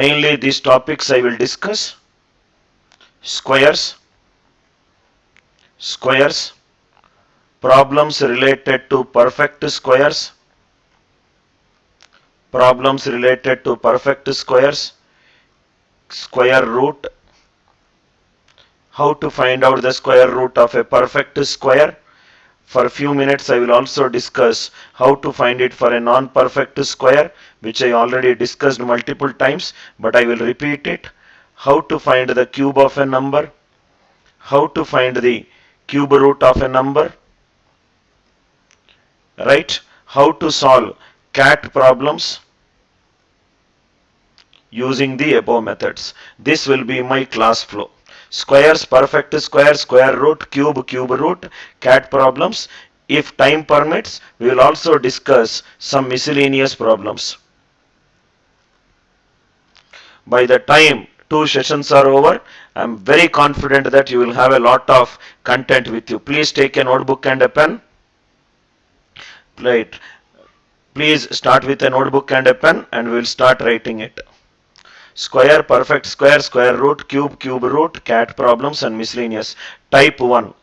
Mainly these topics I will discuss: squares, problems related to perfect squares, square root, how to find out the square root of a perfect square. For a few minutes I will also discuss how to find it for a non-perfect square, which I already discussed multiple times, but I will repeat it. How to find the cube of a number, how to find the cube root of a number, right? How to solve cat problems using the above methods. This will be my class flow. Squares, perfect square, square root, cube root, cat problems. If time permits, we will also discuss some miscellaneous problems. By the time 2 sessions are over, I am very confident that you will have a lot of content with you. Please take a notebook and a pen. Right. Please start with a notebook and a pen and we will start writing it. Square, perfect square, square root, cube root, cat problems and miscellaneous. Type 1.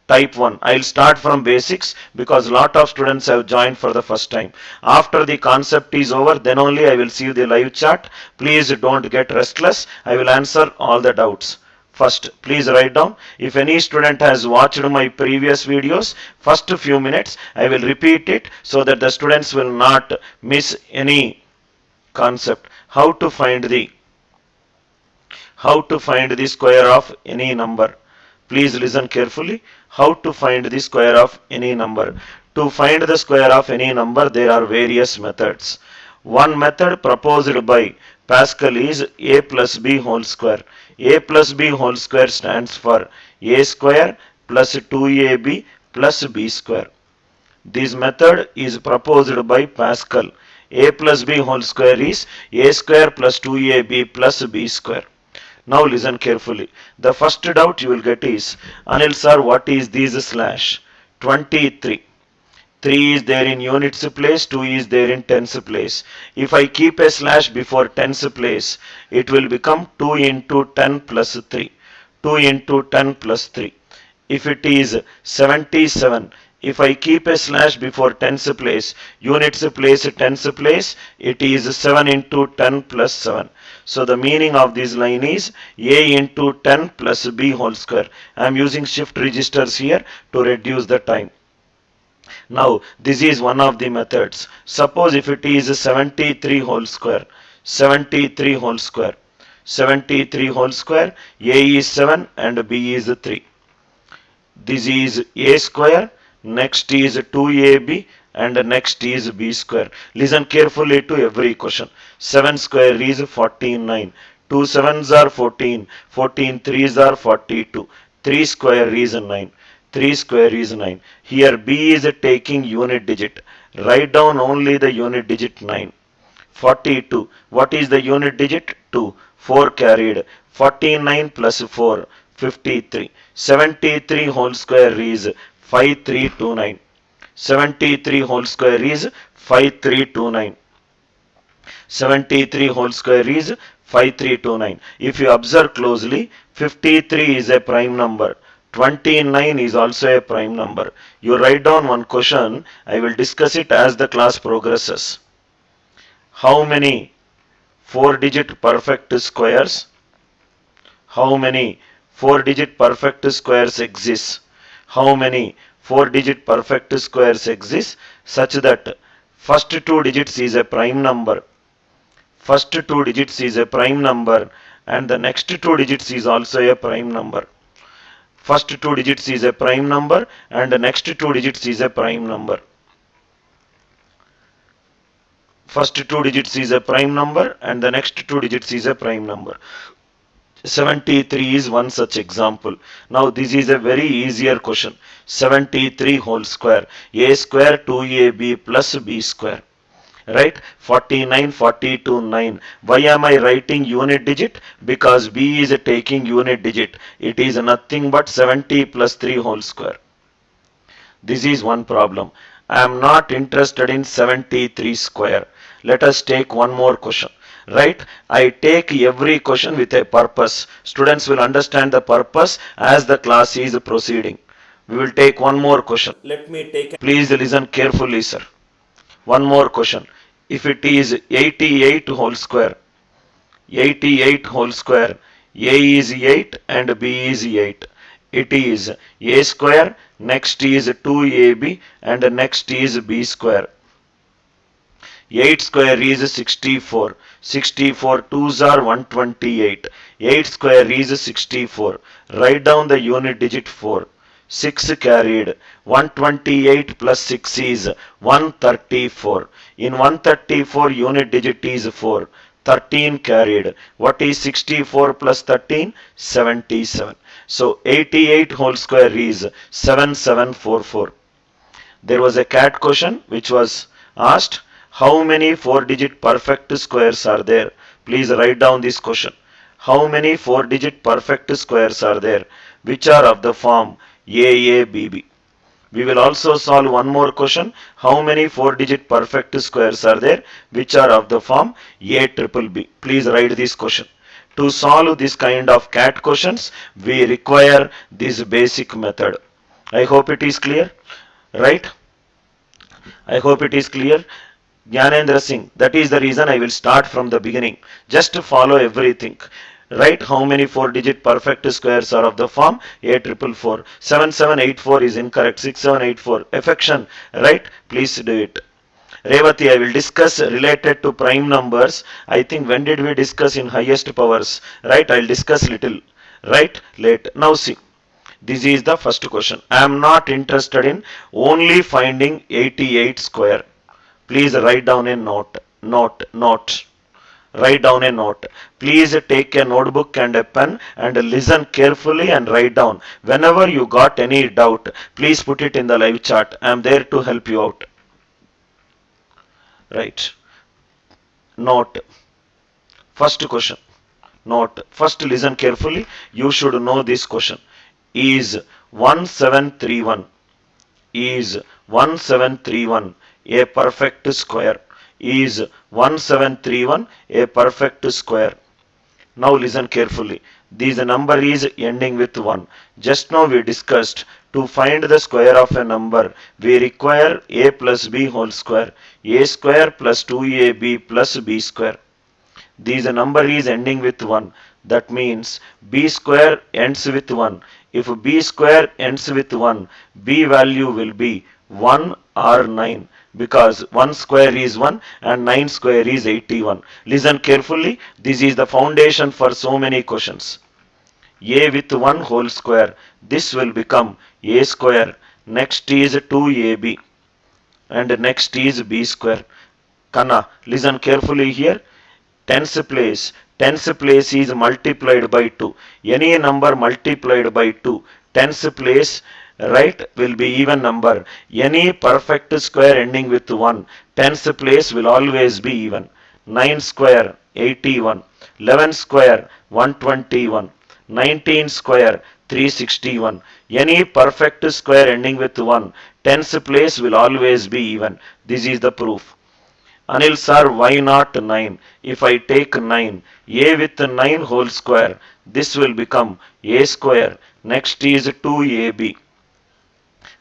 I'll start from basics because lot of students have joined for the first time. After the concept is over, then only I will see the live chat. Please don't get restless. I will answer all the doubts. First, please write down. If any student has watched my previous videos, first few minutes, I will repeat it so that the students will not miss any concept. How to find the square of any number. Please listen carefully. How to find the square of any number. To find the square of any number, there are various methods. One method proposed by Pascal is a plus b whole square. A plus b whole square stands for a square plus 2ab plus b square. This method is proposed by Pascal. A plus b whole square is a square plus 2ab plus b square. Now listen carefully. The first doubt you will get is, Anil sir, what is this slash? 23. 3 is there in units place, 2 is there in tens place. If I keep a slash before tens place, it will become 2 into 10 plus 3. 2 into 10 plus 3. If it is 77, if I keep a slash before tens place, units place, tens place, it is 7 into 10 plus 7. So the meaning of this line is a into 10 plus b whole square. I am using shift registers here to reduce the time. Now this is one of the methods. Suppose if it is 73 whole square, 73 whole square, 73 whole square, a is 7 and b is 3. This is a square, next is 2ab and next is b square. Listen carefully to every question. 7 square is 49. 2 7s are 14. 14 3s are 42. 3 square is 9. 3 square is 9. Here b is taking unit digit. Write down only the unit digit 9. 42. What is the unit digit? 2. 4 carried. 49 plus 4. 53. 73 whole square is 5329. 73 whole square is 5329. 73 whole square is 5329. If you observe closely, 53 is a prime number. 29 is also a prime number. You write down one question. I will discuss it as the class progresses. How many 4-digit perfect squares? How many 4-digit perfect squares exist? How many 4-digit perfect squares exist such that first 2 digits is a prime number. First 2 digits is a prime number and the next 2 digits is also a prime number. First 2 digits is a prime number and the next 2 digits is a prime number. First 2 digits is a prime number and the next 2 digits is a prime number. 73 is one such example. Now this is a very easier question. 73 whole square. A square 2ab plus b square. Right? 49, 42, 9. Why am I writing unit digit? Because b is taking unit digit. It is nothing but 70 plus 3 whole square. This is one problem. I am not interested in 73 square. Let us take one more question. right? I take every question with a purpose. Students will understand the purpose as the class is proceeding. We will take one more question. Let me take. Please listen carefully, sir. One more question. If it is 88 whole square, 88 whole square, A is 8 and B is 8. It is A square, next is 2AB and next is B square. 8 square is 64. 64 2s are 128. 8 square is 64. Write down the unit digit 4. 6 carried. 128 plus 6 is 134. In 134 unit digit is 4. 13 carried. What is 64 plus 13? 77. So 88 whole square is 7744. There was a CAT question which was asked. How many 4-digit perfect squares are there? Please write down this question. How many 4-digit perfect squares are there? Which are of the form AABB? We will also solve one more question. How many 4-digit perfect squares are there? Which are of the form ABBB? Please write this question. To solve this kind of CAT questions, we require this basic method. I hope it is clear, right? I hope it is clear. Jnanendra Singh. That is the reason I will start from the beginning. Just to follow everything. Right? How many 4-digit perfect squares are of the form A444? 7784 is incorrect. 6784. Affection. Right? Please do it. Revati, I will discuss related to prime numbers. I think when did we discuss in highest powers? Right? I will discuss little. Right? Late. Now see. This is the first question. I am not interested in only finding 88 square. Please write down a note. Write down a note. Please take a notebook and a pen and listen carefully and write down. Whenever you got any doubt, please put it in the live chat. I am there to help you out. Right. Note. First question. Note. First listen carefully. You should know this question. Is 1731 a perfect square? Is 1731 a perfect square? Now listen carefully. This number is ending with 1. Just now we discussed to find the square of a number, we require a plus b whole square. A square plus 2ab plus b square. This number is ending with 1. That means b square ends with 1. If b square ends with 1, b value will be 1 or 9. Because 1 square is 1 and 9 square is 81. Listen carefully. This is the foundation for so many questions. A with 1 whole square. This will become a square. Next is 2ab. And next is b square. Kanna, listen carefully here. Tens place. Tens place is multiplied by 2. Any number multiplied by 2. Tens place, right, will be even number. Any perfect square ending with 1, tens place will always be even. 9 square 81, 11 square 121, 19 square 361. Any perfect square ending with 1, tens place will always be even. This is the proof. Anil sir, why not 9? If I take 9, a with 9 whole square, this will become a square. Next is 2ab.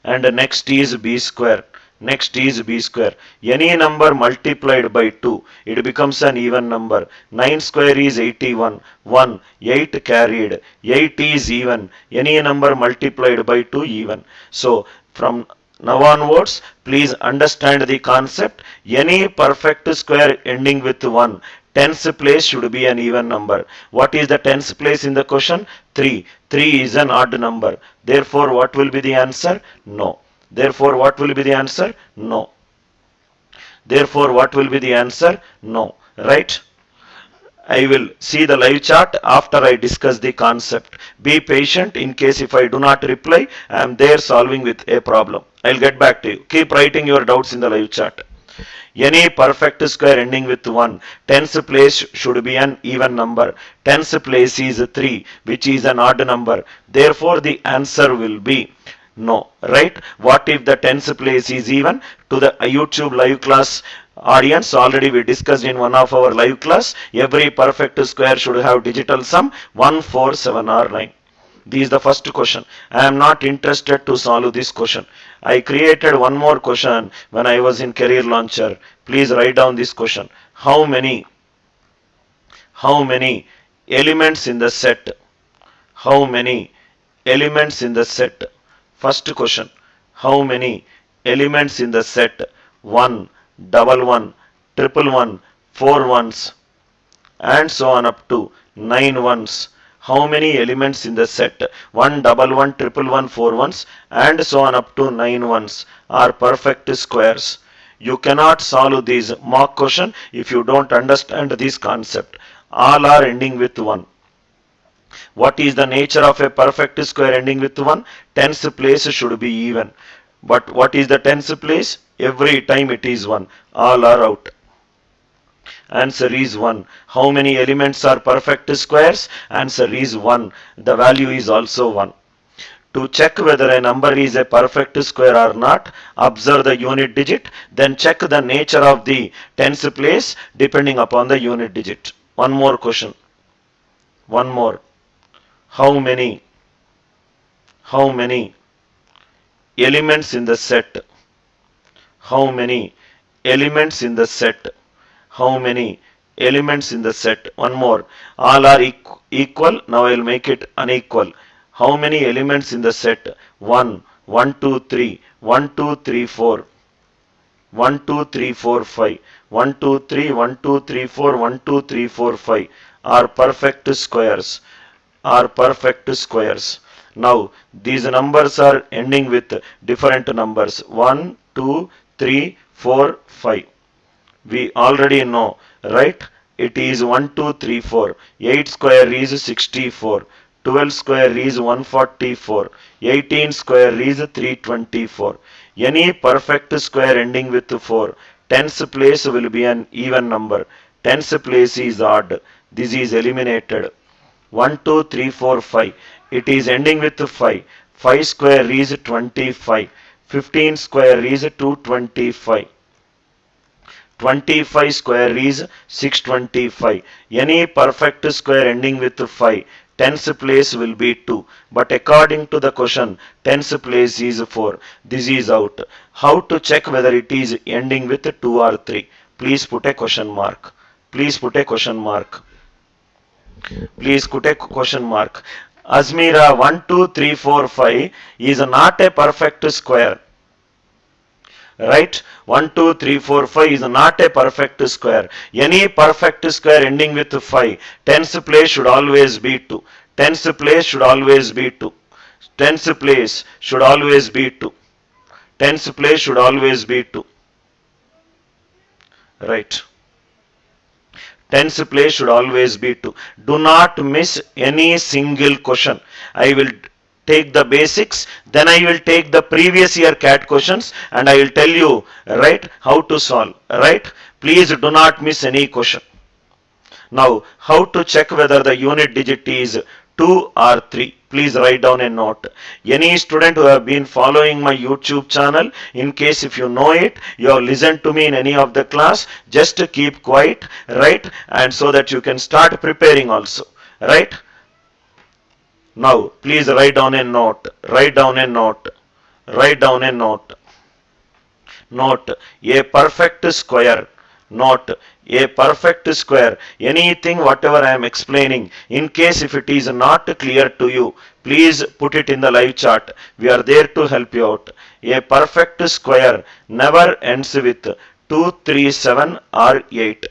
And next is b square. Next is b square. Any number multiplied by 2, it becomes an even number. 9 square is 81. 1. 8 carried. 8 is even. Any number multiplied by 2 even. So, from now onwards, please understand the concept. Any perfect square ending with 1, tens place should be an even number. What is the tens place in the question? 3. 3 is an odd number. Therefore, what will be the answer? No. Therefore, what will be the answer? No. Therefore, what will be the answer? No. Right? I will see the live chat after I discuss the concept. Be patient. In case if I do not reply, I am there solving with a problem. I'll get back to you. Keep writing your doubts in the live chat. Any perfect square ending with 1, tens place should be an even number. Tens place is 3, which is an odd number. Therefore, the answer will be No, right? What if the tens place is even? To the YouTube live class audience, already we discussed in one of our live class, every perfect square should have digital sum 1, 4, 7 or 9. This is the first question. I am not interested to solve this question. I created one more question when I was in Career Launcher. Please write down this question. How many elements in the set? How many elements in the set? First question. How many elements in the set? 1, double 1, triple 1, 4 ones, and so on up to 9 ones. How many elements in the set? 1, double 1, triple 1, 4 ones, and so on up to 9 ones are perfect squares. You cannot solve these mock question if you don't understand this concept. All are ending with 1. What is the nature of a perfect square ending with 1? Tens place should be even. But what is the tens place? Every time it is 1. All are out. Answer is 1. How many elements are perfect squares? Answer is 1. The value is also 1. To check whether a number is a perfect square or not, observe the unit digit, then check the nature of the tens place depending upon the unit digit. One more question. One more. How many elements in the set? How many elements in the set? How many elements in the set? One more. All are equal. Now I will make it unequal. How many elements in the set? 1, 1, 2, 3, 1, 2, 3, 4. 1, 2, 3, 4, 5. 1, 2, 3, 1, 2, 3, 4, 1, 2, 3, 4, 5 are perfect squares. Are perfect squares. Now these numbers are ending with different numbers. 1, 2, 3, 4, 5. We already know, right? It is 1, 2, 3, 4. 8 square is 64. 12 square is 144. 18 square is 324. Any perfect square ending with 4. Tens place will be an even number. Tens place is odd. This is eliminated. 1, 2, 3, 4, 5. It is ending with 5. 5 square is 25. 15 square is 225. 25 square is 625. Any perfect square ending with 5. Tens place will be 2. But according to the question, tens place is 4. This is out. How to check whether it is ending with 2 or 3? Please put a question mark. Please put a question mark. Please put a question mark. Azmira 1, 2, 3, 4, 5 is not a perfect square. Right? 1, 2, 3, 4, 5 is not a perfect square. Any perfect square ending with 5, tens place should always be 2. Tens place should always be 2. Tens place should always be 2. Tens place should always be 2. Right? Tens place should always be 2. Do not miss any single question. I will take the basics, then I will take the previous year CAT questions and I will tell you, right, how to solve. Right? Please do not miss any question. Now, how to check whether the unit digit is 2 or 3? Please write down a note. Any student who have been following my YouTube channel, in case if you know it, you have listened to me in any of the class, just keep quiet, right? And so that you can start preparing also, right? Now, please write down a note. Write down a note. Write down a note. Note, a perfect square. Note, a perfect square. Anything whatever I am explaining, in case if it is not clear to you, please put it in the live chat. We are there to help you out. A perfect square never ends with 2, 3, 7 or 8.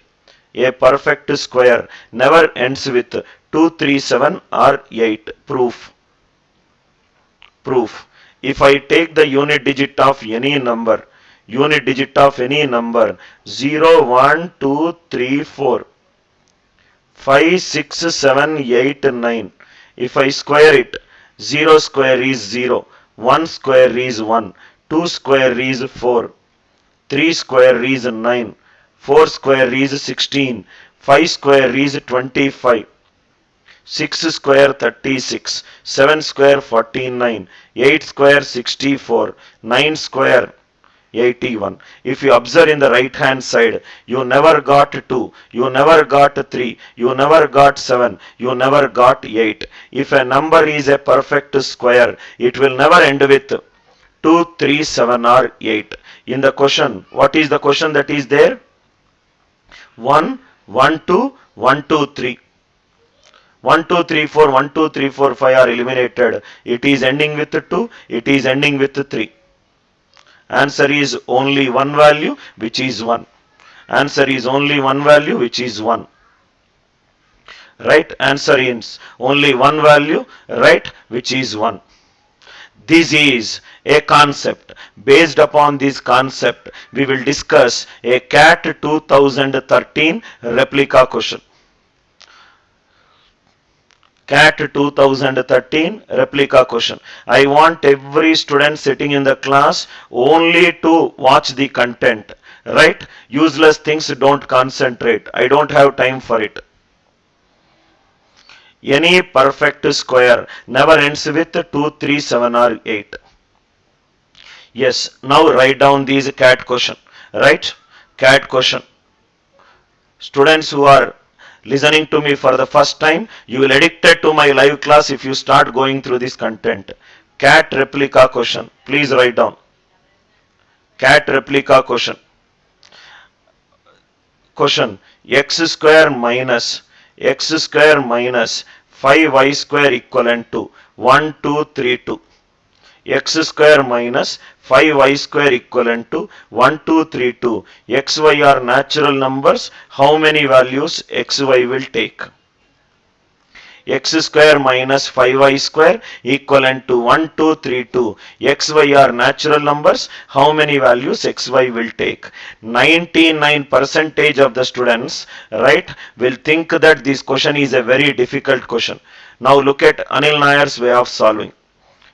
A perfect square never ends with 2, 3, 7 or 8. Proof. Proof. If I take the unit digit of any number, 0, 1, 2, 3, 4, 5, 6, 7, 8, 9. If I square it, 0 square is 0, 1 square is 1, 2 square is 4, 3 square is 9, 4 square is 16, 5 square is 25, 6 square 36, 7 square 49, 8 square 64, 9 square 81. If you observe in the right hand side, you never got 2, you never got 3, you never got 7, you never got 8. If a number is a perfect square, it will never end with 2, 3, 7 or 8. In the question, what is the question that is there? 1, 1, 2, 1, 2, 3. 1, 2, 3, 4, 1, 2, 3, 4, 5 are eliminated. It is ending with 2, it is ending with 3. Answer is only one value, which is 1. Answer is only one value, which is 1. Right? Answer is only one value, right, which is 1. This is a concept. Based upon this concept, we will discuss a CAT 2013 replica question. CAT 2013 replica question. I want every student sitting in the class only to watch the content. Right? Useless things don't concentrate. I don't have time for it. Any perfect square never ends with 2, 3, 7 or 8. Yes, now write down these CAT question. Right? CAT question. Students who are listening to me for the first time, you will addicted to my live class if you start going through this content. CAT replica question. Please write down. CAT replica question. Question. X square minus 5y square equivalent to 1, 2, 3, 2. X square minus 5y square equivalent to 1, 2, 3, 2. Xy are natural numbers. How many values xy will take? X square minus 5y square equivalent to 1, 2, 3, 2. Xy are natural numbers. How many values xy will take? 99% of the students, right, will think that this question is a very difficult question. Now look at Anil Nayar's way of solving.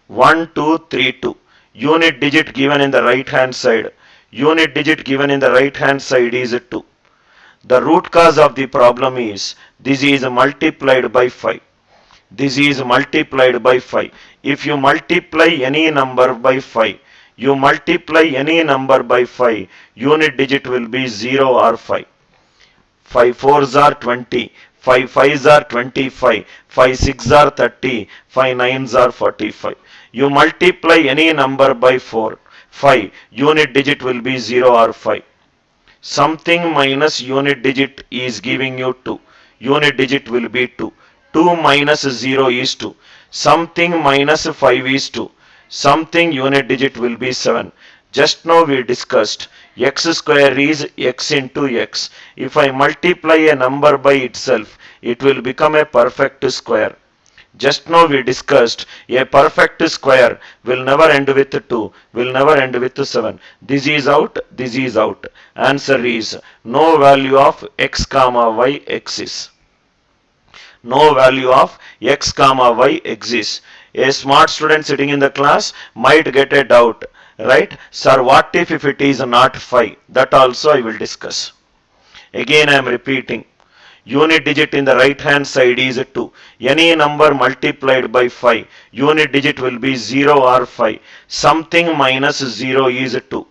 1, 2, 3, 2. Unit digit given in the right hand side. Unit digit given in the right hand side is 2. The root cause of the problem is this is multiplied by 5. This is multiplied by 5. If you multiply any number by 5, unit digit will be 0 or 5. 5 4s are 20. 5 5s are 25. 5 6s are 30. 5 9s are 45. You multiply any number by 5, unit digit will be 0 or 5. Something minus unit digit is giving you 2. Unit digit will be 2. 2 minus 0 is 2. Something minus 5 is 2. Something unit digit will be 7. Just now we discussed x square is x into x. If I multiply a number by itself, it will become a perfect square. Just now we discussed a perfect square will never end with 2, will never end with 7. This is out, this is out. Answer is no value of x comma y exists. No value of x comma y exists. A smart student sitting in the class might get a doubt. Right? Sir, what if it is not 5? That also I will discuss. Again I am repeating. Unit digit in the right hand side is 2. Any number multiplied by 5, unit digit will be 0 or 5. Something minus 0 is 2.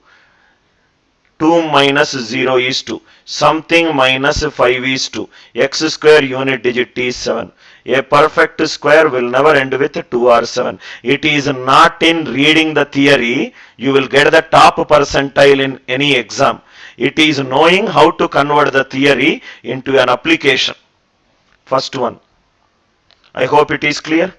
2 minus 0 is 2. Something minus 5 is 2. X square unit digit is 7. A perfect square will never end with 2 or 7. It is not in reading the theory you will get the top percentile in any exam. It is knowing how to convert the theory into an application. First one. I hope it is clear.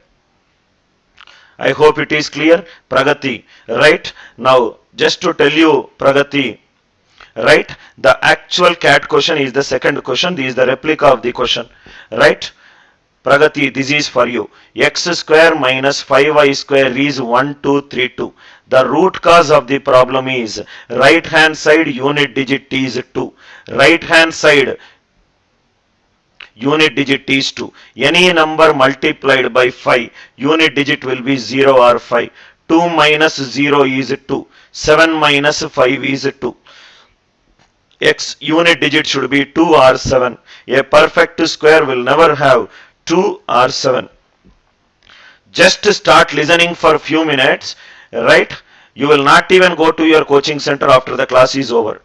I hope it is clear. Pragati. Right? Now, just to tell you, Pragati, right? The actual CAT question is the second question. This is the replica of the question. Right? Pragati, this is for you. X square minus 5y square is 1, 2, 3, 2. The root cause of the problem is right hand side unit digit is 2. Right hand side unit digit is 2. Any number multiplied by 5, unit digit will be 0 or 5. 2 minus 0 is 2. 7 minus 5 is 2. X unit digit should be 2 or 7. A perfect square will never have 2 or 7. Just start listening for a few minutes, right? You will not even go to your coaching center after the class is over.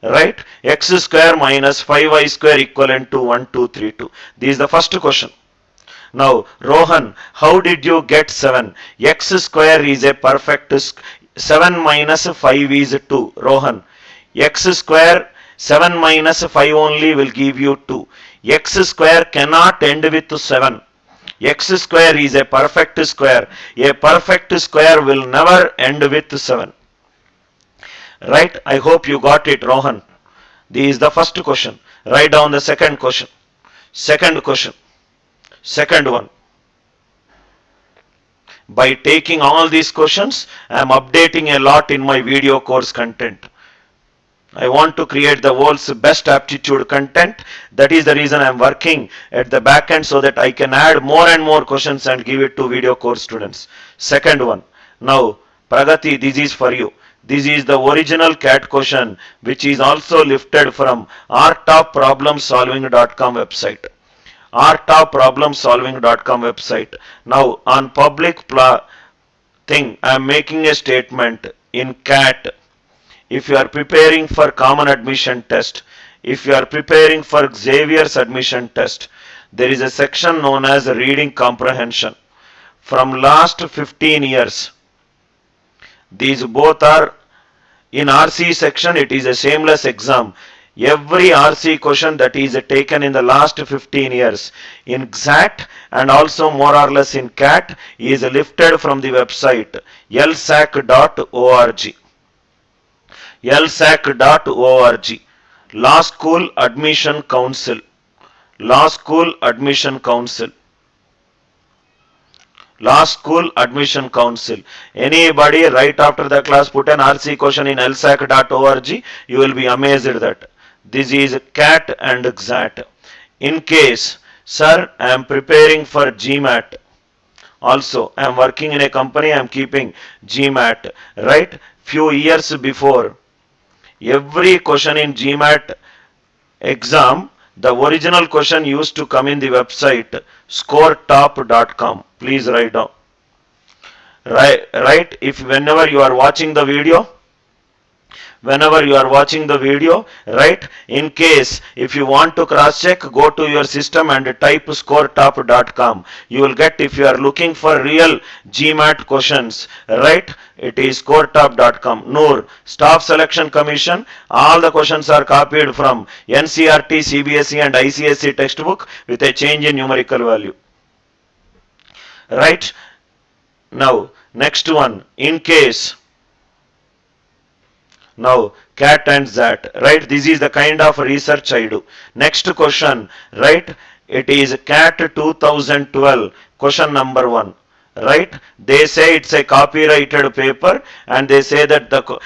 Right? X square minus 5y square equivalent to 1, 2, 3, 2. This is the first question. Now, Rohan, how did you get 7? X square is a perfect 7 minus 5 is 2. Rohan, x square 7 minus 5 only will give you 2. X square cannot end with 7. X square is a perfect square. A perfect square will never end with 7. Right? I hope you got it, Rohan. This is the first question. Write down the second question. Second question. Second one. By taking all these questions, I am updating a lot in my video course content. I want to create the world's best aptitude content. That is the reason I am working at the back end so that I can add more and more questions and give it to video course students. Second one. Now, Pragati, this is for you. This is the original CAT question which is also lifted from artofproblemsolving.com website. artofproblemsolving.com website. Now, on public thing, I am making a statement in CAT. If you are preparing for common admission test, if you are preparing for Xavier's admission test, there is a section known as reading comprehension. From last 15 years, these both are in RC section. It is a shameless exam. Every RC question that is taken in the last 15 years in XAT and also more or less in CAT is lifted from the website lsac.org. lsac.org. Law School Admission Council. Law School Admission Council. Law School Admission Council. Anybody right after the class put an RC question in lsac.org, you will be amazed that this is CAT and XAT. In case, sir, I am preparing for GMAT. Also, I am working in a company, I am keeping GMAT. Right? Few years before, every question in GMAT exam, the original question used to come in the website scoretop.com. Please write down. Right? If whenever you are watching the video, right, in case if you want to cross check, go to your system and type scoretop.com. You will get, if you are looking for real GMAT questions, right, it is scoretop.com. Noor, Staff Selection Commission, all the questions are copied from NCERT, CBSE and ICSE textbook with a change in numerical value. Right? Now, next one, in case. Now, CAT and XAT, right? This is the kind of research I do. Next question, right? It is CAT 2012, question number 1, right? They say it's a copyrighted paper and they say that the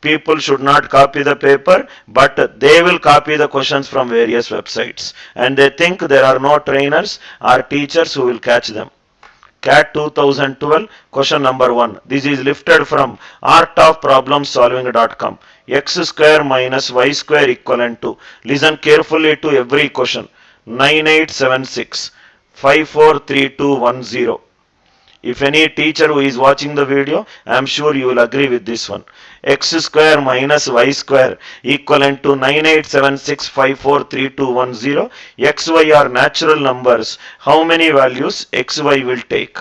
people should not copy the paper, but they will copy the questions from various websites. And they think there are no trainers or teachers who will catch them. CAT 2012, question number 1. This is lifted from artofproblemsolving.com. X square minus y square equivalent to. Listen carefully to every question. 9876 543210. If any teacher who is watching the video, I am sure you will agree with this one. X square minus y square equivalent to 9876 543210. XY are natural numbers. How many values XY will take?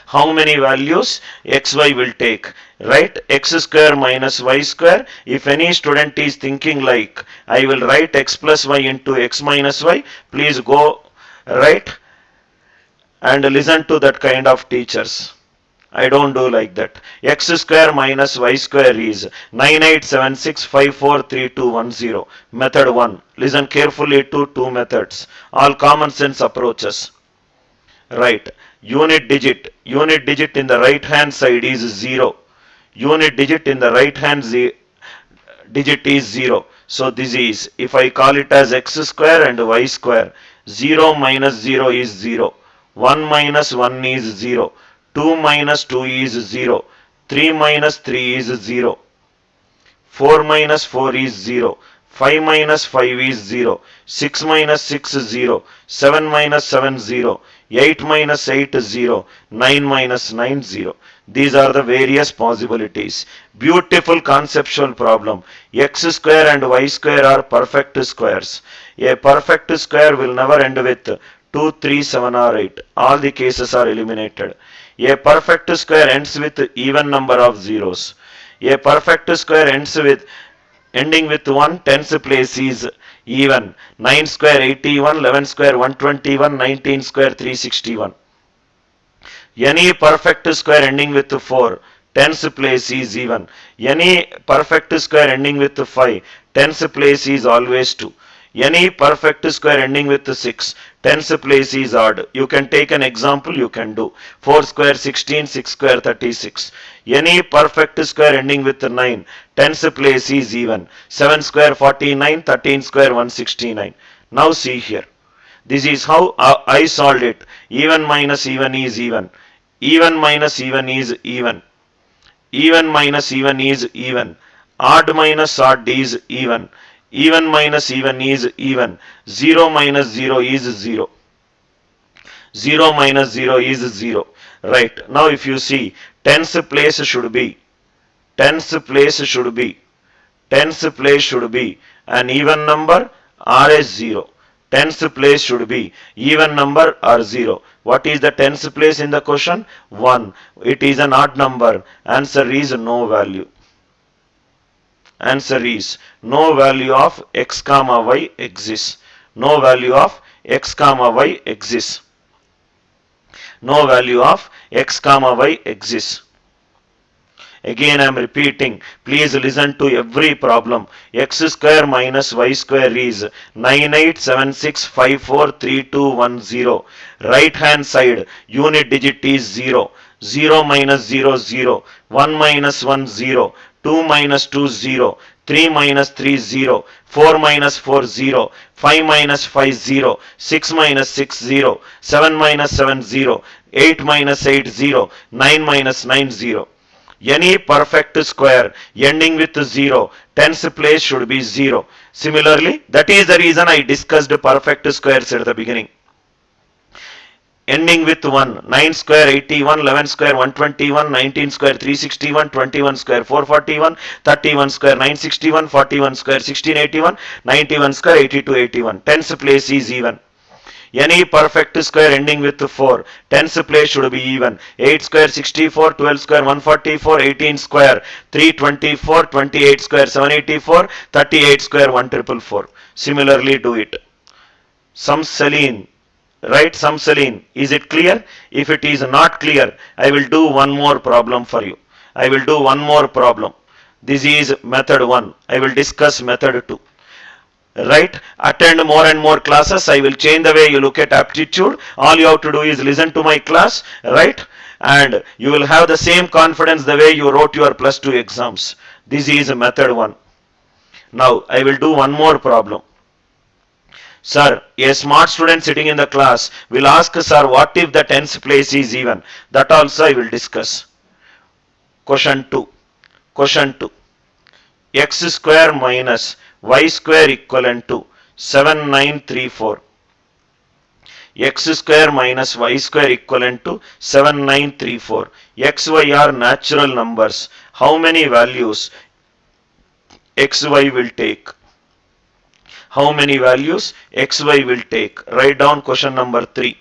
How many values XY will take? Right? X square minus y square. If any student is thinking like, I will write x plus y into x minus y, please go right and listen to that kind of teachers. I don't do like that. X square minus y square is 9876 543210. Method 1. Listen carefully to two methods. All common sense approaches. Right. Unit digit. Unit digit in the right hand side is 0. Unit digit in the right hand digit is 0. So this is, if I call it as x square and y square, 0 minus 0 is 0. 1 minus 1 is 0. 2 minus 2 is 0. 3 minus 3 is 0. 4 minus 4 is 0. 5 minus 5 is 0, 6 minus 6 is 0, 7 minus 7 is 0, 8 minus 8 is 0, 9 minus 9 is 0. These are the various possibilities. Beautiful conceptual problem. X square and y square are perfect squares. A perfect square will never end with 2, 3, 7 or 8. All the cases are eliminated. A perfect square ends with even number of zeros. A perfect square ends with ending with 1, tens place is even. 9 square 81, 11 square 121, 19 square 361. Any perfect square ending with 4, tens place is even. Any perfect square ending with 5, tens place is always 2. Any perfect square ending with 6, tens place is odd. You can take an example, you can do. 4 square 16, 6 square 36. Any perfect square ending with 9, tens place is even. 7 square 49, 13 square 169. Now see here. This is how I solved it. Even minus even is even. Even minus even is even. Even minus even is even. Odd minus odd is even. Even minus even is even. 0 minus 0 is 0. 0 minus 0 is 0. Right. Now if you see, tens place should be. Tens place should be. Tens place should be an even number or a 0. Tens place should be even number or 0. What is the tens place in the question? 1. It is an odd number. Answer is no value. Answer is no value of x comma y exists. No value of x comma y exists. No value of x comma y exists. Again I am repeating, please listen to every problem. X square minus y square is 9876543210. Right hand side unit digit is 0. 0 minus 0 0. 1 minus 1 0. 2 minus 2 0. 3 minus 3 0. 4 minus 4 0. 5 minus 5 0. 6 minus 6 0. 7 minus 7 0. 8 minus 8 0. 9 minus 9 0. Any perfect square ending with 0, tens place should be 0. Similarly, that is the reason I discussed perfect squares at the beginning. Ending with 1, 9 square 81, 11 square 121, 19 square 361, 21 square 441, 31 square 961, 41 square 1681, 91 square 8281. Tens place is even. Any perfect square ending with 4, tens place should be even. 8 square 64, 12 square 144, 18 square 324, 28 square 784, 38 square 1444. Similarly do it. Some Celine. Right, some Celine. Is it clear? If it is not clear, I will do one more problem for you. I will do one more problem. This is method 1. I will discuss method 2. Right, attend more and more classes. I will change the way you look at aptitude. All you have to do is listen to my class, right, and you will have the same confidence the way you wrote your plus 2 exams. This is method 1. Now I will do one more problem. Sir, a smart student sitting in the class will ask, sir, what if the tens place is even? That also I will discuss. Question 2. Question 2. X square minus y square equivalent to 7934. X square minus y square equivalent to 7934. X, y are natural numbers. How many values x, y will take? How many values x, y will take? Write down question number 3.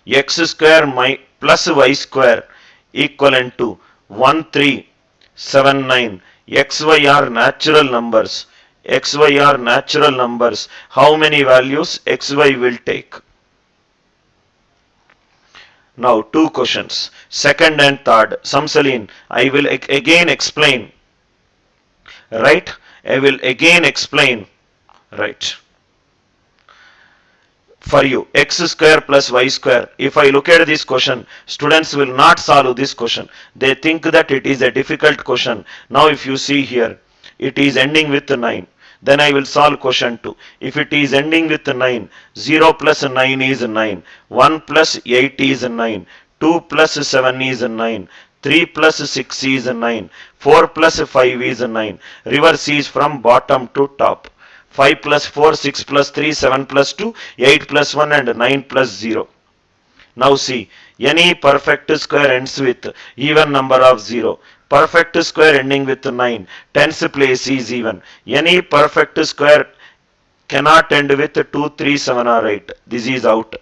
X square plus y square equivalent to 1379. X, y are natural numbers. X, y are natural numbers. How many values x, y will take? Now 2 questions. Second and third. Samsaleen, I will again explain. Right? I will again explain. Right. For you, x square plus y square. If I look at this question, students will not solve this question. They think that it is a difficult question. Now if you see here, it is ending with 9. Then I will solve question 2. If it is ending with 9, 0 plus 9 is 9. 1 plus 8 is 9. 2 plus 7 is 9. 3 plus 6 is 9. 4 plus 5 is 9. Reverse is from bottom to top. 5 plus 4, 6 plus 3, 7 plus 2, 8 plus 1 and 9 plus 0. Now see, any perfect square ends with even number of 0. Perfect square ending with 9. Tens place is even. Any perfect square cannot end with 2, 3, 7 or 8. This is out.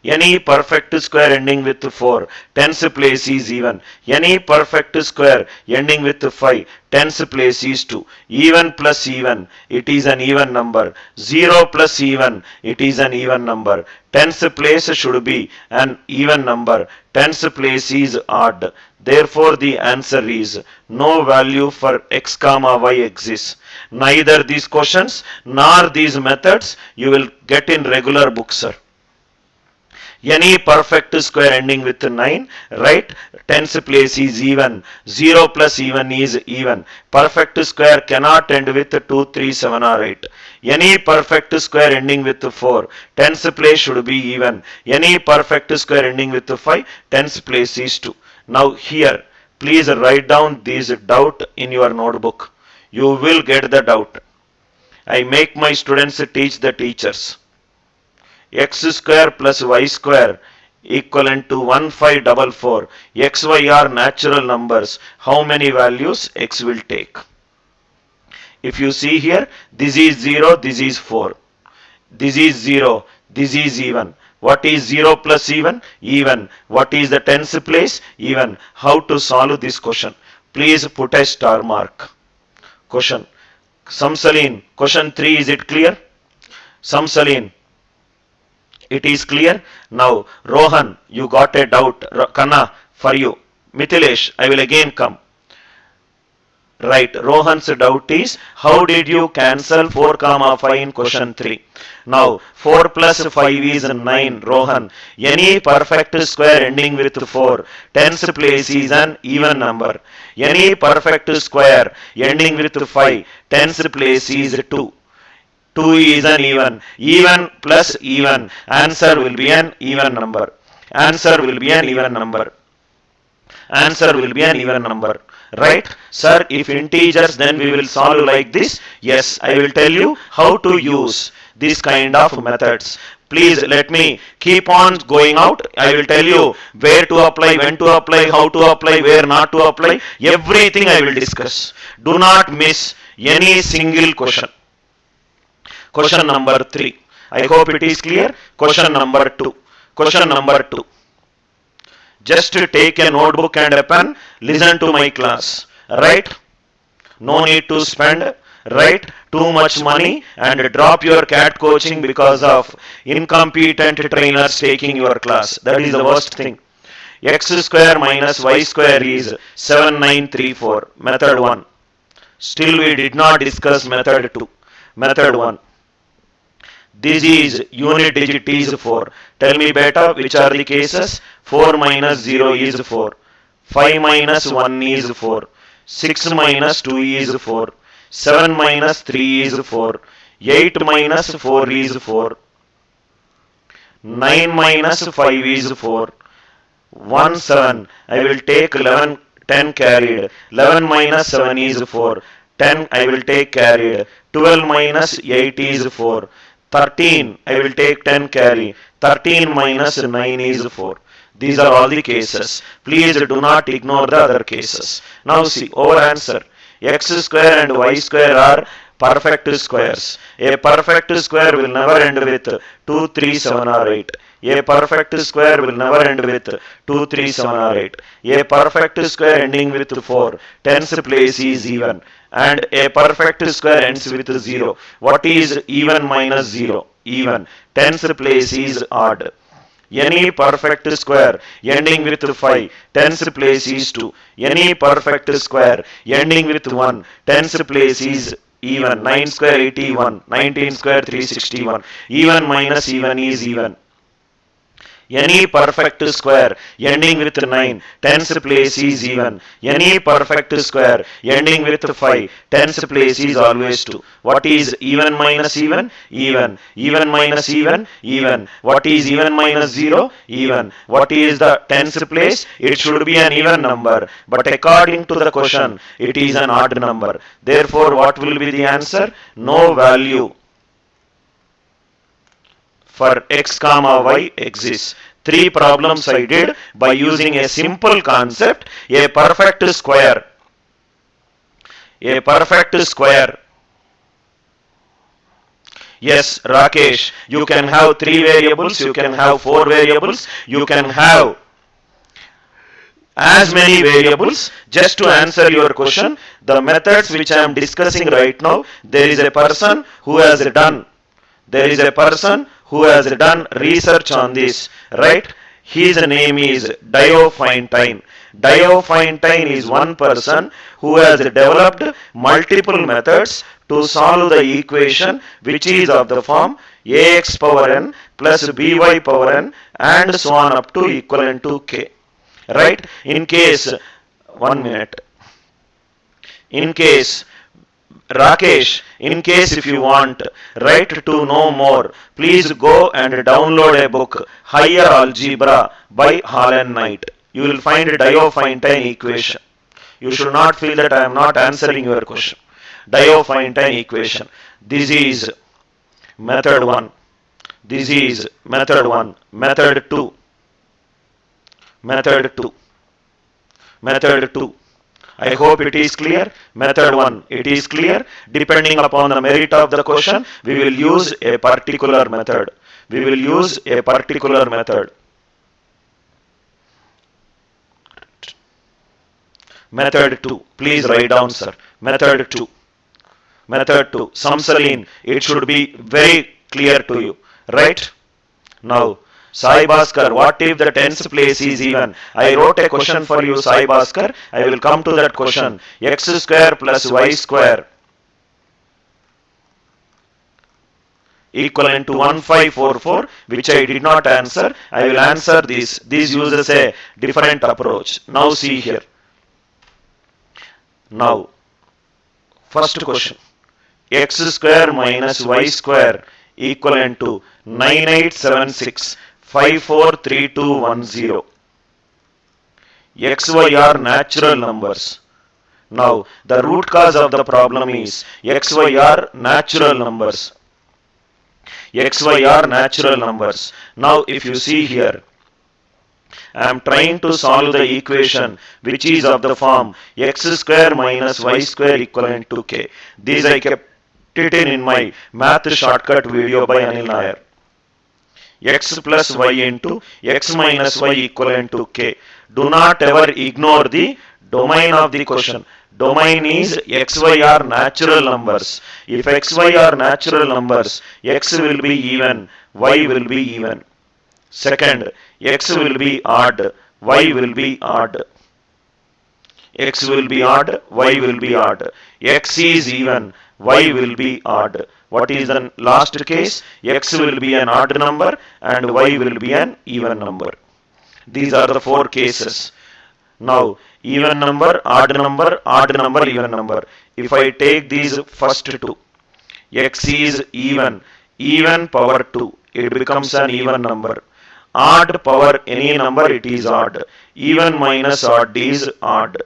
Any perfect square ending with 4, tens place is even. Any perfect square ending with 5, tens place is 2. Even plus even, it is an even number. 0 plus even, it is an even number. Tens place should be an even number. Tens place is odd. Therefore, the answer is no value for x comma y exists. Neither these questions nor these methods you will get in regular books, sir. Any perfect square ending with 9, right? Tens place is even. 0 plus even is even. Perfect square cannot end with 2, 3, 7 or 8. Any perfect square ending with 4, tens place should be even. Any perfect square ending with 5, tens place is 2. Now here, please write down this doubt in your notebook. You will get the doubt. I make my students teach the teachers. X square plus y square equivalent to 1544. X, y are natural numbers. How many values x will take? If you see here, this is 0, this is 4. This is 0, this is even. What is 0 plus even? Even. What is the tens place? Even. How to solve this question? Please put a star mark. Question. Samsaleen, question 3, is it clear? Samsaleen, it is clear? Now, Rohan, you got a doubt. Kanna, for you. Mithilesh, I will again come. Right, Rohan's doubt is, how did you cancel 4 comma 5 in question 3? Now, 4 plus 5 is 9, Rohan. Any perfect square ending with 4, tens place is an even number. Any perfect square ending with 5, tens place is 2. 2 is an even. Even plus even. Answer will be an even number. Answer will be an even number. Answer will be an even number. Right? Sir, if integers, then we will solve like this. Yes, I will tell you how to use this kind of methods. Please let me keep on going out. I will tell you where to apply, when to apply, how to apply, where not to apply. Everything I will discuss. Do not miss any single question. Question number 3. I hope it is clear. Question number 2. Question number 2. Just take a notebook and a pen. Listen to my class. Right? No need to spend, right, too much money and drop your cat coaching because of incompetent trainers taking your class. That is the worst thing. X square minus y square is 7934. Method 1. Still we did not discuss method 2. Method 1. This is unit digit is 4. Tell me beta, which are the cases? 4 minus 0 is 4. 5 minus 1 is 4. 6 minus 2 is 4. 7 minus 3 is 4. 8 minus 4 is 4. 9 minus 5 is 4. 1, 7. I will take 11, 10 carried. 11 minus 7 is 4. 10 I will take carried. 12 minus 8 is 4. 13, I will take 10 carry. 13 minus 9 is 4. These are all the cases. Please do not ignore the other cases. Now see, over answer. X square and y square are perfect squares. A perfect square will never end with 2, 3, 7 or 8. A perfect square will never end with 2, 3, 7 or 8. A perfect square ending with 4, tens place is even. And a perfect square ends with 0. What is even minus 0? Even. Tens place is odd. Any perfect square ending with 5, tens place is 2. Any perfect square ending with 1, tens place is even. 9 square 81, 19 square 361. Even minus even is even. Any perfect square ending with 9, tens place is even. Any perfect square ending with 5, tens place is always 2. What is even minus even? Even. Even minus even? Even. What is even minus 0? Even. What is the tens place? It should be an even number. But according to the question, it is an odd number. Therefore, what will be the answer? No value for x comma y exists. 3 problems I did by using a simple concept, a perfect square. A perfect square. Yes, Rakesh, you can have 3 variables, you can have 4 variables, you can have as many variables. Just to answer your question, the methods which I am discussing right now, there is a person who has done research on this, right? His name is Diophantine. Diophantine is one person who has developed multiple methods to solve the equation which is of the form ax power n plus by power n and so on up to equivalent to k. Right? In case, 1 minute. In case, Rakesh, in case if you want, right, to know more, please go and download a book, Higher Algebra by Hall and Knight. You will find Diophantine equation. You should not feel that I am not answering your question. Diophantine equation. This is method 1. This is method 1. Method 2. Method 2. Method 2. I hope it is clear. Method 1, it is clear. Depending upon the merit of the question, we will use a particular method. We will use a particular method. Method 2. Please write down, sir. Method 2. Method 2. Samsaleen, it should be very clear to you. Right? Now, Sai Bhaskar, what if the tens place is even? I wrote a question for you, Sai Bhaskar. I will come to that question. X square plus y square equivalent to 1544, which I did not answer. I will answer this. This uses a different approach. Now see here. Now, first question. X square minus y square equivalent to 9876. 543210. XY are natural numbers. Now, the root cause of the problem is XY are natural numbers. XY are natural numbers. Now, if you see here, I am trying to solve the equation which is of the form x square minus y square equivalent to k. This I kept it in my math shortcut video by Anil Nair. X plus y into x minus y equivalent to k. Do not ever ignore the domain of the question. Domain is xy are natural numbers. If xy are natural numbers, x will be even, y will be even. Second, x will be odd, y will be odd. X will be odd, y will be odd. X is even, y will be odd. What is the last case? X will be an odd number and y will be an even number. These are the 4 cases. Now, even number, odd number, odd number, even number. If I take these first 2, x is even, even power 2, it becomes an even number. Odd power any number, it is odd. Even minus odd is odd.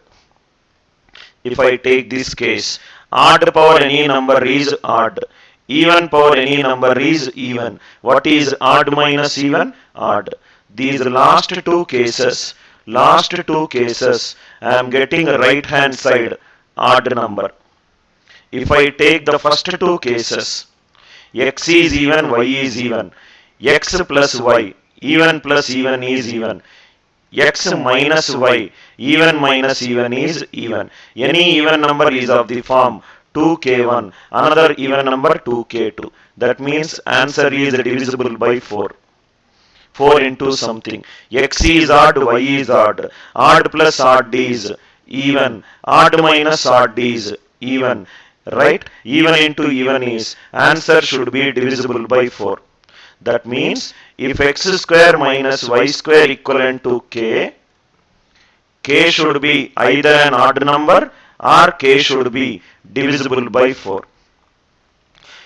If I take this case, odd power any number is odd. Even power any number is even. What is odd minus even? Odd. These last 2 cases, I am getting right hand side odd number. If I take the first 2 cases, x is even, y is even. X plus y, even plus even is even. X minus y, even minus even is even. Any even number is of the form 2k1, another even number 2k2. That means answer is divisible by 4. 4 into something. X is odd, y is odd. Odd plus odd is even. Odd minus odd is even. Right? Even into even is. Answer should be divisible by 4. That means If x square minus y square equivalent to k, k should be either an odd number or k should be divisible by 4.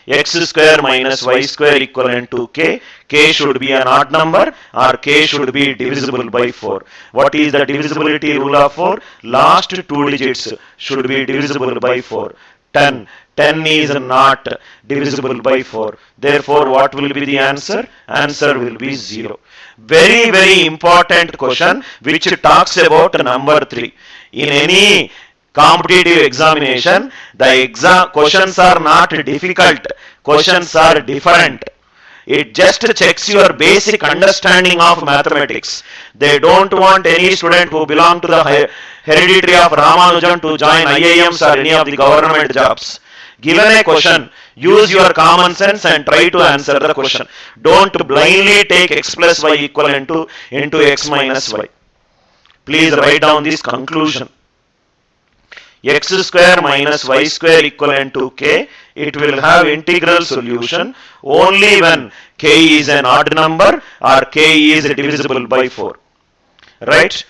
X square minus y square equivalent to k, k should be an odd number or k should be divisible by 4. What is the divisibility rule of 4? Last two digits should be divisible by 4. 10. 10 is not divisible by 4. Therefore, what will be the answer? Answer will be 0. Very, very important question which talks about number 3. In any competitive examination, the questions are not difficult. Questions are different. It just checks your basic understanding of mathematics. They don't want any student who belong to the hereditary of Ramanujan to join IIMs or any of the government jobs. Given a question, use your common sense and try to answer the question. Don't blindly take x plus y equivalent to into x minus y. Please write down this conclusion. X square minus y square equivalent to k, it will have integral solution only when k is an odd number or k is divisible by 4. Right?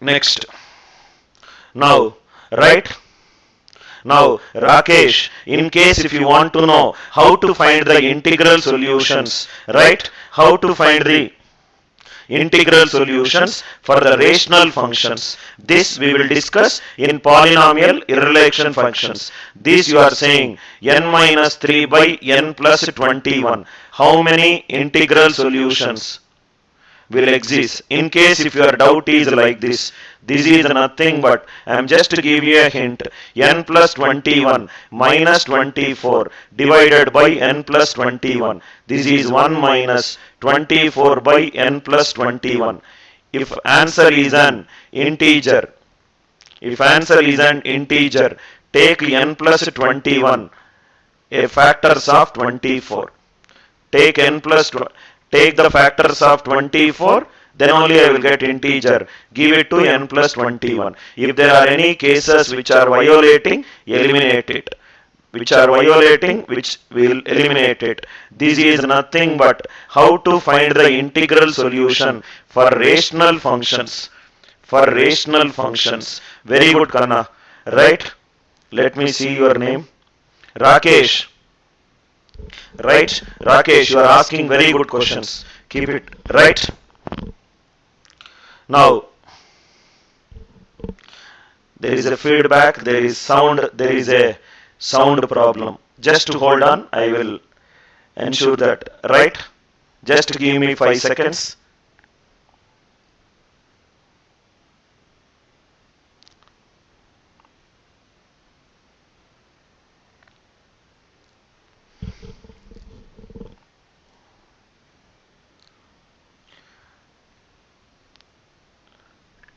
Next. Now, right? Now, Rakesh, in case if you want to know how to find the integral solutions, right? How to find the integral solutions for the rational functions. This we will discuss in polynomial irrelation functions. This you are saying n minus 3 by n plus 21. How many integral solutions will exist? In case if your doubt is like this is nothing but, I am just to give you a hint, n plus 21 minus 24 divided by n plus 21. This is 1 minus 24 by n plus 21. If answer is an integer, take n plus 21, a factors of 24. Take the factors of 24, then only I will get integer. Give it to n plus 21. If there are any cases which are violating, eliminate it. Which will eliminate it. This is nothing but how to find the integral solution for rational functions. Very good, Kanna. Right? Let me see your name. Rakesh. Right? Rakesh, you are asking very good questions. Keep it. Right? Now, there is a feedback, there is a sound problem. Just to hold on, I will ensure that. Right? Just give me 5 seconds.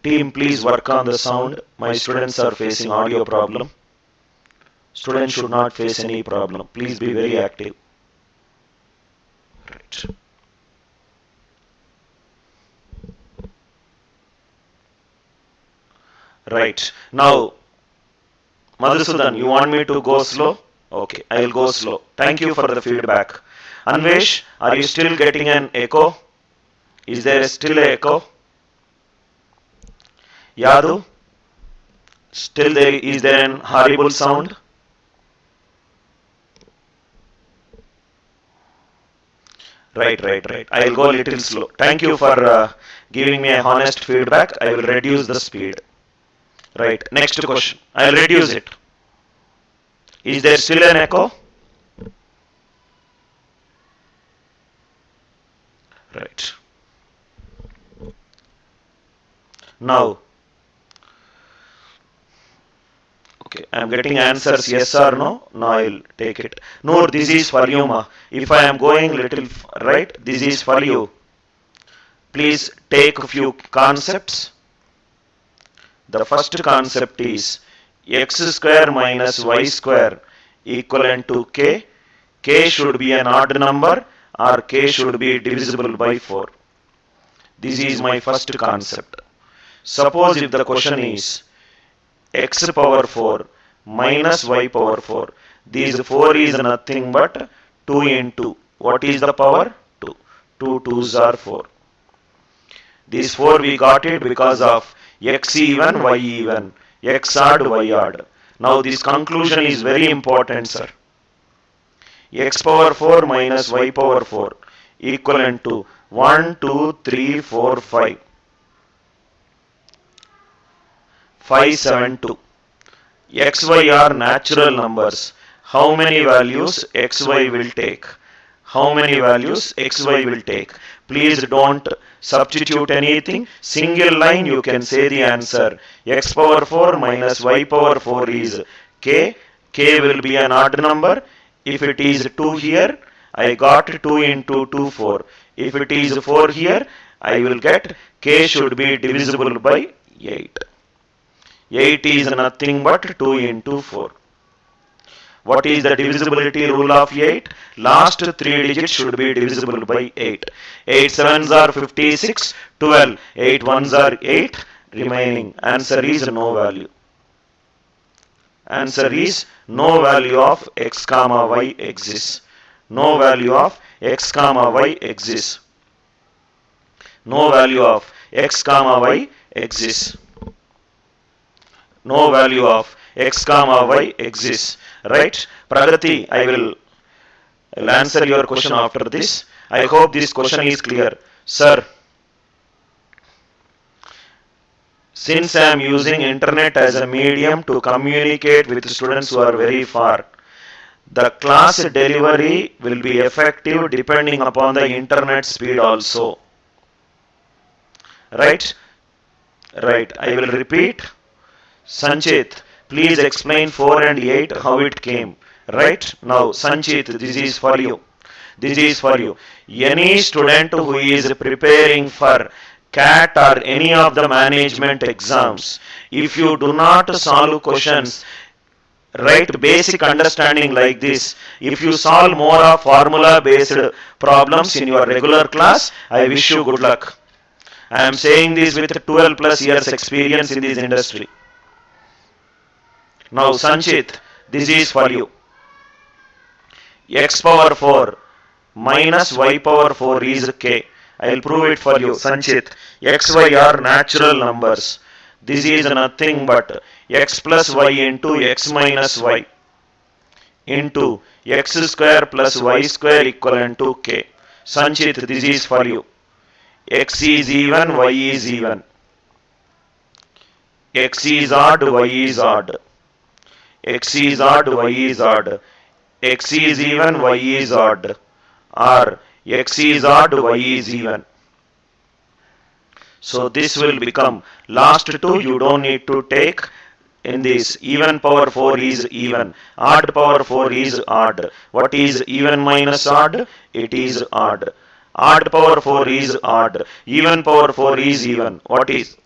Team, please work on the sound. My students are facing audio problem. Students should not face any problem. Please be very active. Right. Right. Now, Madhusudan, you want me to go slow? Okay, I will go slow. Thank you for the feedback. Anvesh, are you still getting an echo? Is there still an echo? Yadu, still is there an horrible sound? Right. I will go a little slow. Thank you for giving me a honest feedback. I will reduce the speed. Right. Next question. I will reduce it. Is there still an echo? Right. Now, okay, I am getting answers yes or no. Now I will take it. No, this is for you, ma. If I am going little right, this is for you. Please take a few concepts. The first concept is x square minus y square equivalent to k. K should be an odd number or k should be divisible by 4. This is my first concept. Suppose if the question is x power 4 minus y power 4. This 4 is nothing but 2 into, what is the power? 2 2s are 4. These 4 we got it because of x even, y even, x odd, y odd. Now this conclusion is very important, sir. X power 4 minus y power 4 equivalent to 1, 2, 3, 4, 5. 5, 7, 2. X, y are natural numbers. How many values x, y will take? How many values x, y will take? Please don't substitute anything. Single line you can say the answer. X power 4 minus y power 4 is k. K will be an odd number. If it is 2 here, I got 2 into 2, 4. If it is 4 here, I will get k should be divisible by 8. 8 is nothing but 2 into 4. What is the divisibility rule of 8? Last 3 digits should be divisible by 8. 8 sevens are 56, 12. 8 ones are 8. Remaining answer is no value. Answer is no value of x comma y exists. No value of x comma y exists. No value of x comma y exists. No value of x comma y exists. Right? Pragati, I will answer your question after this. I hope this question is clear. Sir, since I am using internet as a medium to communicate with students who are very far, the class delivery will be effective depending upon the internet speed also. Right? Right. I will repeat. Sanchit, please explain 4 and 8 how it came. Right? Now, Sanchit, this is for you. This is for you. Any student who is preparing for CAT or any of the management exams, if you do not solve questions, right, basic understanding like this, if you solve more of formula based problems in your regular class, I wish you good luck. I am saying this with 12 plus years experience in this industry. Now Sanchit, this is for you. X power 4 minus y power 4 is k. I will prove it for you. Sanchit, x, y are natural numbers. This is nothing but x plus y into x minus y into x square plus y square equivalent to k. Sanchit, this is for you. X is even, y is even. X is odd, y is odd. X is odd, y is odd. X is even, y is odd. Or x is odd, y is even. So this will become last two you don't need to take in this. Even power 4 is even. Odd power 4 is odd. What is even minus odd? It is odd. Odd power 4 is odd. Even power 4 is even. What is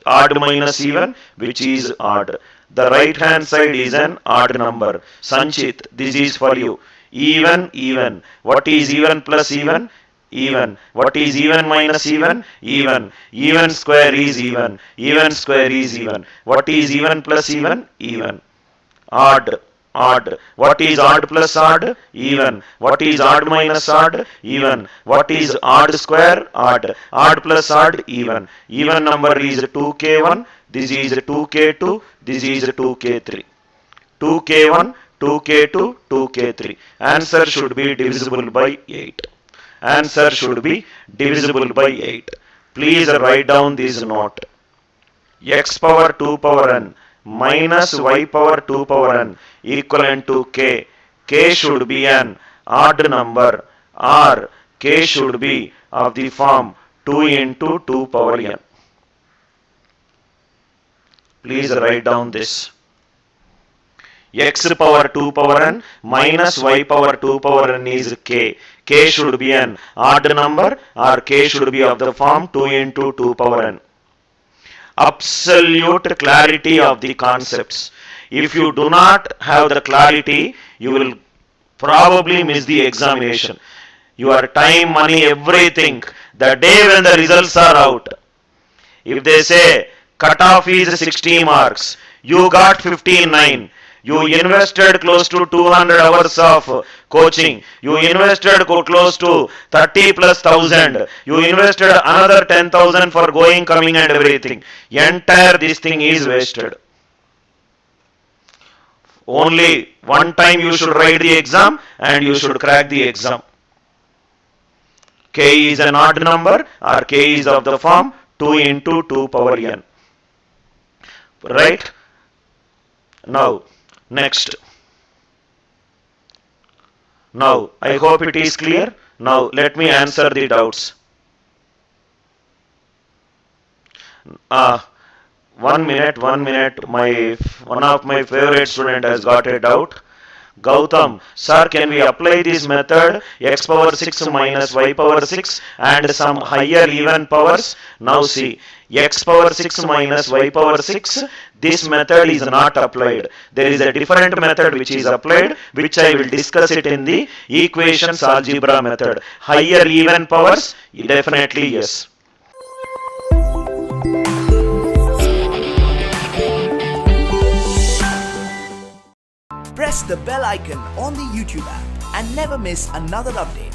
odd minus even? Which is odd. The right hand side is an odd number. Sanchit, this is for you. Even, even. What is even plus even? Even. What is even minus even? Even. Even square is even. Even square is even. What is even plus even? Even. Odd. Odd. What is odd plus odd? Even. What is odd minus odd? Even. What is odd square? Odd. Odd plus odd? Even. Even number is 2k1. This is 2k2. This is 2k3. 2k1, 2k2, 2k3. Answer should be divisible by 8. Answer should be divisible by 8. Please write down this note. X power 2 power n minus y power 2 power n equivalent to k. K should be an odd number or k should be of the form 2 into 2 power n. Please write down this. X power 2 power n minus y power 2 power n is k. K should be an odd number or k should be of the form 2 into 2 power n. Absolute clarity of the concepts. If you do not have the clarity, you will probably miss the examination. Your time, money, everything. The day when the results are out. If they say cutoff is 60 marks, you got 59. You invested close to 200 hours of coaching. You invested close to 30 plus thousand. You invested another 10,000 for going, coming and everything. Entire this thing is wasted. Only one time you should write the exam and you should crack the exam. K is an odd number or K is of the form 2 into 2 power n. Right? Now, next. Now, I hope it is clear. Now, let me answer the doubts. 1 minute. One of my favorite student has got a doubt. Gautam, sir, can we apply this method x power 6 minus y power 6 and some higher even powers? Now see, x power 6 minus y power 6, this method is not applied. There is a different method which is applied, which I will discuss it in the equations algebra method. Higher even powers? Definitely yes. Press the bell icon on the YouTube app and never miss another update.